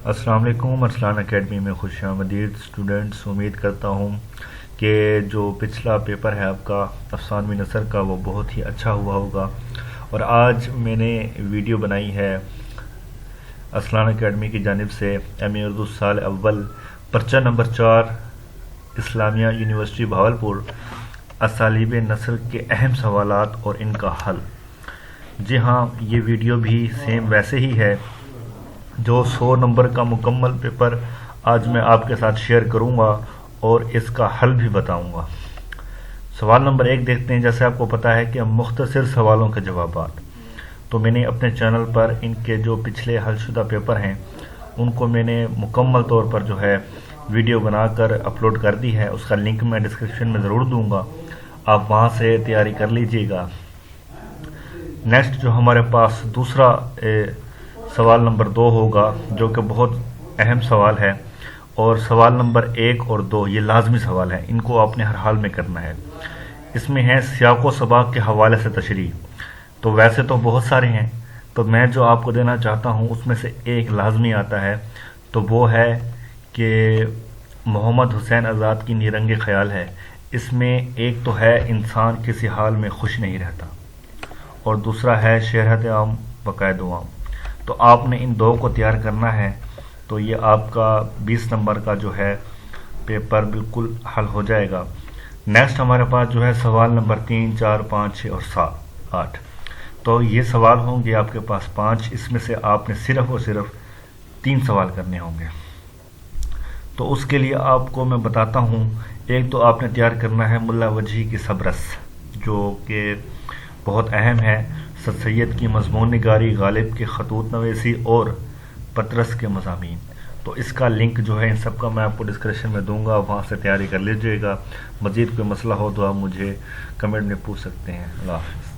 السلام علیکم۔ ارسلان اکیڈمی میں خوش آمدید اسٹوڈنٹس۔ امید کرتا ہوں کہ جو پچھلا پیپر ہے آپ کا افسانوی نثر کا وہ بہت ہی اچھا ہوا ہوگا، اور آج میں نے ویڈیو بنائی ہے ارسلان اکیڈمی کی جانب سے ایم اے اردو سال اول پرچہ نمبر 4 اسلامیہ یونیورسٹی بھاولپور، اسالیب نثر کے اہم سوالات اور ان کا حل۔ جی ہاں، یہ ویڈیو بھی سیم ویسے ہی ہے جو 100 نمبر کا مکمل پیپر آج میں آپ کے ساتھ شیئر کروں گا اور اس کا حل بھی بتاؤں گا۔ سوال نمبر 1 دیکھتے ہیں۔ جیسے آپ کو پتا ہے کہ مختصر سوالوں کے جوابات، تو میں نے اپنے چینل پر ان کے جو پچھلے حل شدہ پیپر ہیں ان کو میں نے مکمل طور پر جو ہے ویڈیو بنا کر اپلوڈ کر دی ہے۔ اس کا لنک میں ڈسکرپشن میں ضرور دوں گا، آپ وہاں سے تیاری کر لیجئے گا۔ نیکسٹ جو ہمارے پاس دوسرا سوال نمبر 2 ہوگا، جو کہ بہت اہم سوال ہے، اور سوال نمبر 1 اور 2 یہ لازمی سوال ہے، ان کو آپ نے ہر حال میں کرنا ہے۔ اس میں ہے سیاق و سباق کے حوالے سے تشریح۔ تو ویسے تو بہت سارے ہیں، تو میں جو آپ کو دینا چاہتا ہوں اس میں سے ایک لازمی آتا ہے، تو وہ ہے کہ محمد حسین آزاد کی نیرنگ خیال ہے۔ اس میں ایک تو ہے انسان کسی حال میں خوش نہیں رہتا، اور دوسرا ہے شہرت عام بقائد عام۔ تو آپ نے ان 2 کو تیار کرنا ہے، تو یہ آپ کا 20 نمبر کا جو ہے پیپر بالکل حل ہو جائے گا۔ نیکسٹ ہمارے پاس جو ہے سوال نمبر 3، 4، 5، 6 اور 8۔ تو یہ سوال ہوں گے آپ کے پاس 5، اس میں سے آپ نے صرف اور صرف 3 سوال کرنے ہوں گے۔ تو اس کے لیے آپ کو میں بتاتا ہوں، ایک تو آپ نے تیار کرنا ہے ملا وجہی کی سبرس، جو کہ بہت اہم ہے۔ سر سید کی مضمون نگاری، غالب کے خطوط نویسی اور پطرس کے مضامین۔ تو اس کا لنک جو ہے ان سب کا میں آپ کو ڈسکرپشن میں دوں گا، وہاں سے تیاری کر لیجئے گا۔ مزید کوئی مسئلہ ہو تو آپ مجھے کمنٹ میں پوچھ سکتے ہیں۔ اللہ حافظ۔